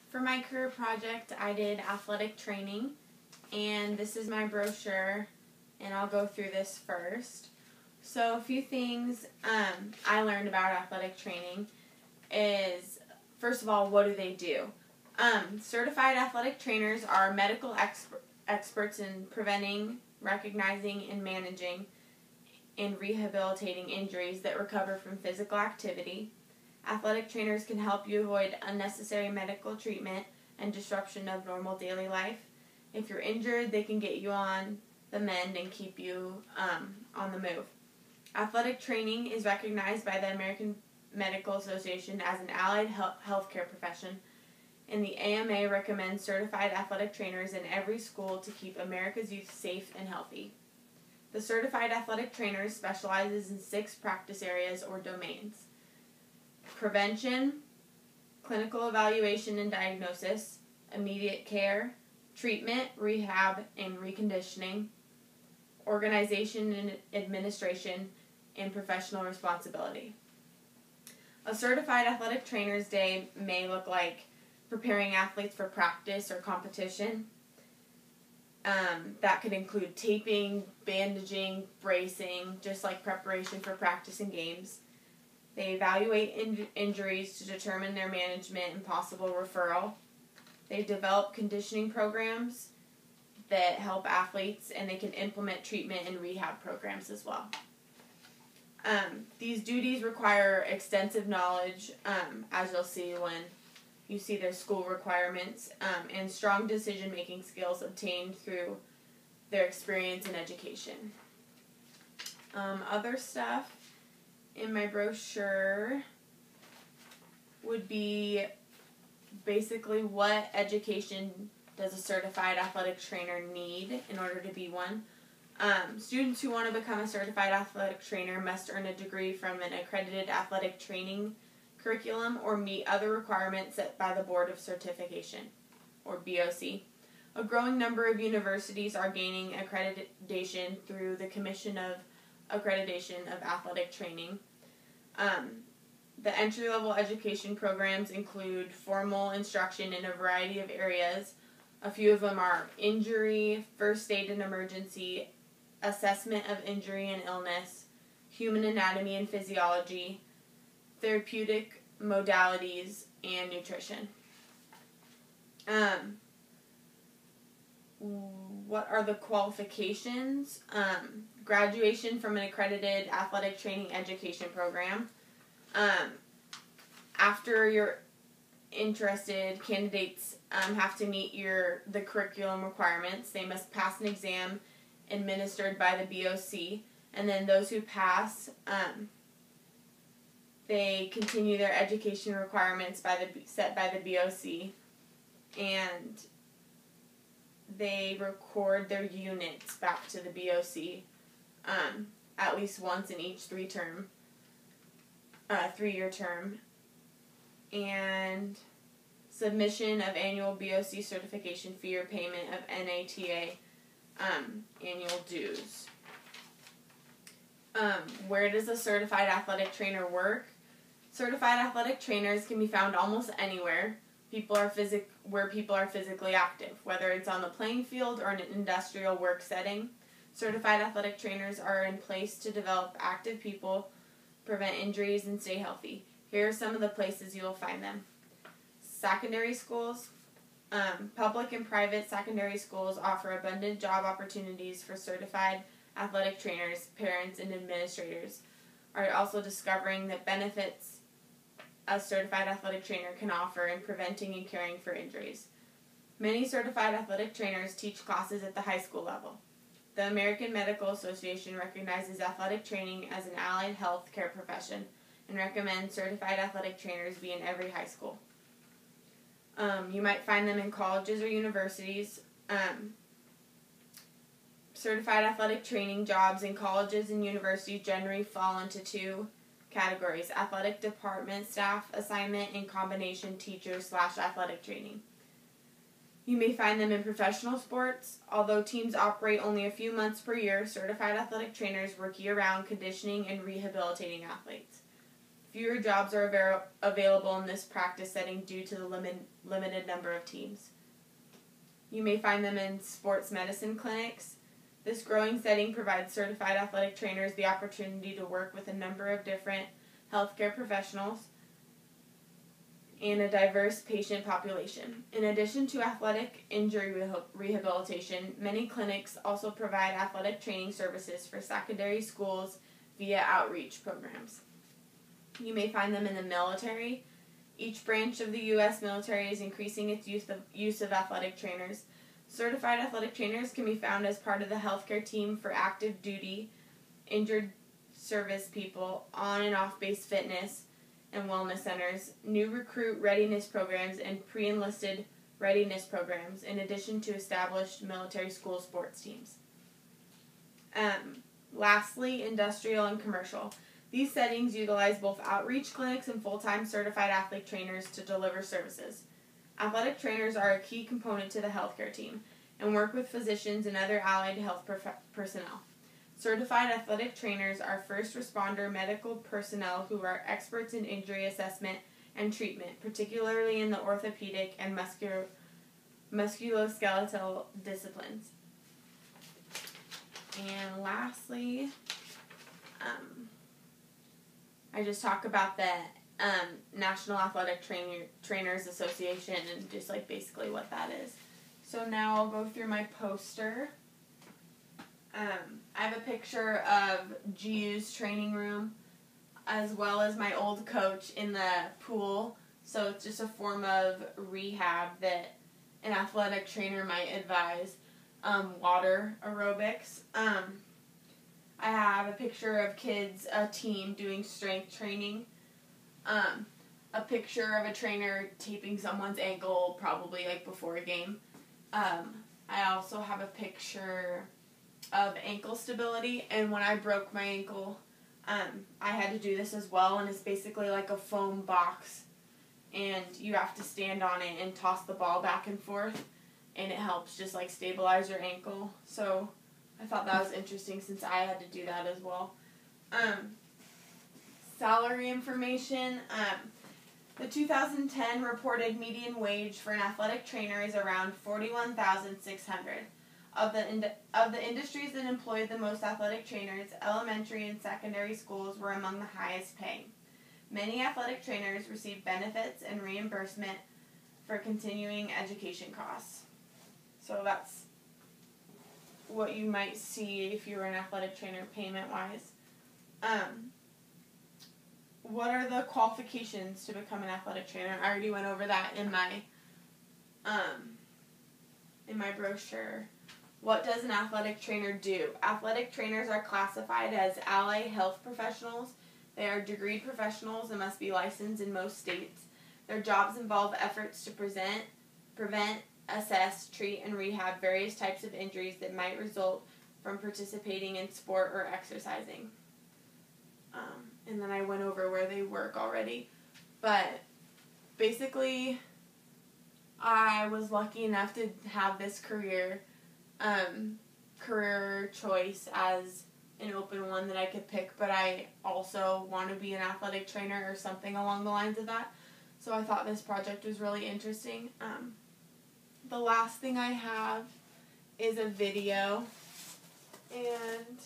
For my career project, I did athletic training, and this is my brochure, and I'll go through this first. So a few things I learned about athletic training is, first of all, what do they do? Certified athletic trainers are medical experts in preventing, recognizing, and managing and rehabilitating injuries that recover from physical activity. Athletic trainers can help you avoid unnecessary medical treatment and disruption of normal daily life. If you're injured, they can get you on the mend and keep you on the move. Athletic training is recognized by the American Medical Association as an allied healthcare profession, and the AMA recommends certified athletic trainers in every school to keep America's youth safe and healthy. The certified athletic trainer specializes in 6 practice areas or domains: prevention, clinical evaluation and diagnosis, immediate care, treatment, rehab, and reconditioning, organization and administration, and professional responsibility. A certified athletic trainer's day may look like preparing athletes for practice or competition. That could include taping, bandaging, bracing, just like preparation for practice and games. They evaluate injuries to determine their management and possible referral. They develop conditioning programs that help athletes, and they can implement treatment and rehab programs as well. These duties require extensive knowledge, as you'll see when you see their school requirements, and strong decision-making skills obtained through their experience and education. Other stuff in my brochure would be basically what education does a certified athletic trainer need in order to be one. Students who want to become a certified athletic trainer must earn a degree from an accredited athletic training curriculum or meet other requirements set by the Board of Certification, or BOC. A growing number of universities are gaining accreditation through the Commission of Accreditation of Athletic Training. The entry-level education programs include formal instruction in a variety of areas. A few of them are injury, first aid and emergency, assessment of injury and illness, human anatomy and physiology, therapeutic modalities, and nutrition. What are the qualifications? Graduation from an accredited athletic training education program. After you're interested, candidates have to meet the curriculum requirements. They must pass an exam administered by the BOC, and then those who pass, they continue their education requirements set by the BOC, and they record their units back to the BOC at least once in each 3-year term. And submission of annual BOC certification fee or payment of NATA annual dues. Where does a certified athletic trainer work? Certified athletic trainers can be found almost anywhere where people are physically active, whether it's on the playing field or in an industrial work setting. Certified athletic trainers are in place to develop active people, prevent injuries, and stay healthy. Here are some of the places you will find them. Secondary schools. Public and private secondary schools offer abundant job opportunities for certified athletic trainers. Parents and administrators are also discovering the benefits a certified athletic trainer can offer in preventing and caring for injuries. Many certified athletic trainers teach classes at the high school level. The American Medical Association recognizes athletic training as an allied health care profession and recommends certified athletic trainers be in every high school. You might find them in colleges or universities. Certified athletic training jobs in colleges and universities generally fall into 2 categories: athletic department staff assignment and combination teacher/athletic training. You may find them in professional sports. Although teams operate only a few months per year, certified athletic trainers work year-round conditioning and rehabilitating athletes. Fewer jobs are available in this practice setting due to the limited number of teams. You may find them in sports medicine clinics. This growing setting provides certified athletic trainers the opportunity to work with a number of different healthcare professionals and a diverse patient population. In addition to athletic injury rehabilitation, many clinics also provide athletic training services for secondary schools via outreach programs. You may find them in the military. Each branch of the U.S. military is increasing its use of athletic trainers. Certified athletic trainers can be found as part of the healthcare team for active duty, injured service people, on and off base fitness and wellness centers, new recruit readiness programs, and pre-enlisted readiness programs, in addition to established military school sports teams. Lastly, industrial and commercial. These settings utilize both outreach clinics and full-time certified athlete trainers to deliver services. Athletic trainers are a key component to the healthcare team and work with physicians and other allied health personnel. Certified athletic trainers are first responder medical personnel who are experts in injury assessment and treatment, particularly in the orthopedic and musculoskeletal disciplines. And lastly, I just talk about the National Athletic Trainers Association and just like basically what that is. So now I'll go through my poster. I have a picture of GU's training room as well as my old coach in the pool. So it's just a form of rehab that an athletic trainer might advise. Water aerobics. I have a picture of kids, a team doing strength training. A picture of a trainer taping someone's ankle, probably like before a game. I also have a picture of ankle stability, and when I broke my ankle, I had to do this as well, and it's basically like a foam box, and you have to stand on it and toss the ball back and forth, and it helps just like stabilize your ankle. So I thought that was interesting since I had to do that as well. Salary information. The 2010 reported median wage for an athletic trainer is around $41,600. Of the industries that employed the most athletic trainers, elementary and secondary schools were among the highest paying. Many athletic trainers receive benefits and reimbursement for continuing education costs. So that's what you might see if you were an athletic trainer payment-wise. What are the qualifications to become an athletic trainer? I already went over that in my brochure. What does an athletic trainer do? Athletic trainers are classified as allied health professionals. They are degreed professionals and must be licensed in most states. Their jobs involve efforts to prevent, assess, treat, and rehab various types of injuries that might result from participating in sport or exercising. And then I went over where they work already. But basically, I was lucky enough to have this career choice as an open one that I could pick, but I also want to be an athletic trainer or something along the lines of that. So I thought this project was really interesting. The last thing I have is a video, and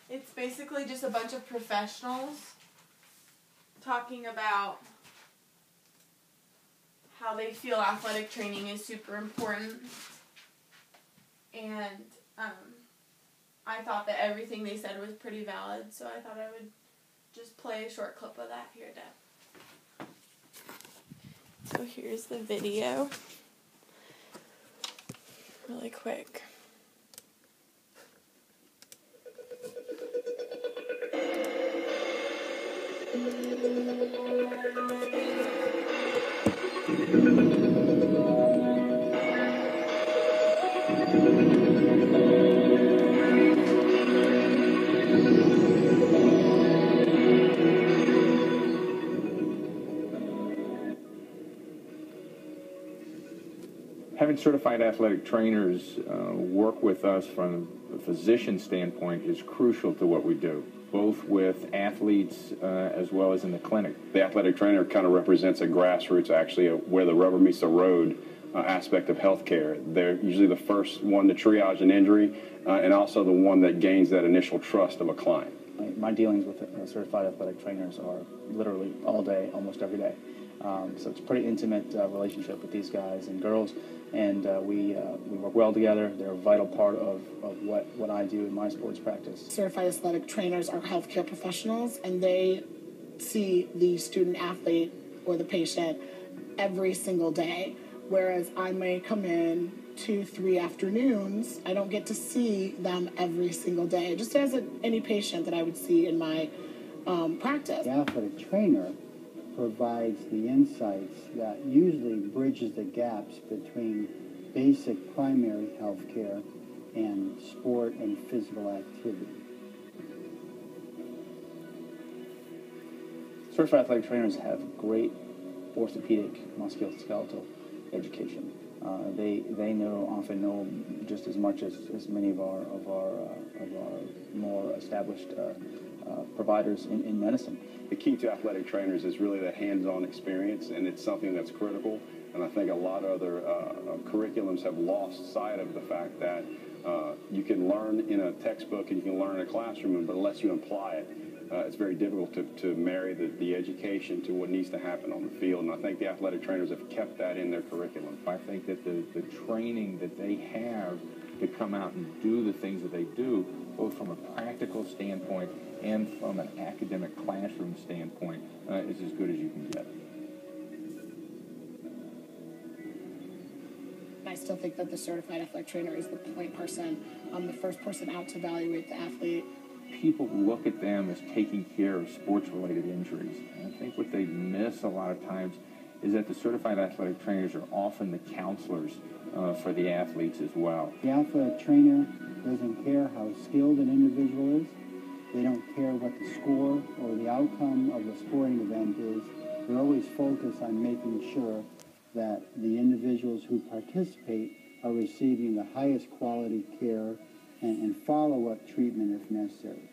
it's basically just a bunch of professionals talking about how they feel athletic training is super important. And I thought that everything they said was pretty valid, so I thought I would just play a short clip of that here, Deb. So here's the video. Really quick. Having certified athletic trainers work with us from a physician standpoint is crucial to what we do, both with athletes as well as in the clinic. The athletic trainer kind of represents a grassroots, actually, where the rubber meets the road aspect of healthcare. They're usually the first one to triage an injury and also the one that gains that initial trust of a client. My dealings with certified athletic trainers are literally all day, almost every day. So it's a pretty intimate relationship with these guys and girls, and we work well together. They're a vital part of what I do in my sports practice. Certified athletic trainers are healthcare professionals, and they see the student athlete or the patient every single day, whereas I may come in 2-3 afternoons. I don't get to see them every single day, just as any patient that I would see in my practice. The athletic trainer provides the insights that usually bridges the gaps between basic primary health care and sport and physical activity. Certified athletic trainers have great orthopedic musculoskeletal education. They often know just as much as many of our more established providers in medicine. The key to athletic trainers is really that hands-on experience, and it's something that's critical. And I think a lot of other curriculums have lost sight of the fact that you can learn in a textbook and you can learn in a classroom, but unless you apply it, it's very difficult to marry the education to what needs to happen on the field. And I think the athletic trainers have kept that in their curriculum. I think that the training that they have to come out and do the things that they do, both from a practical standpoint and from an academic classroom standpoint, is as good as you can get. I still think that the certified athletic trainer is the point person, the first person out to evaluate the athlete. People look at them as taking care of sports-related injuries. And I think what they miss a lot of times is that the certified athletic trainers are often the counselors for the athletes as well. The athletic trainer doesn't care how skilled an individual is. They don't care what the score or the outcome of the sporting event is. They're always focused on making sure that the individuals who participate are receiving the highest quality care and follow-up treatment if necessary.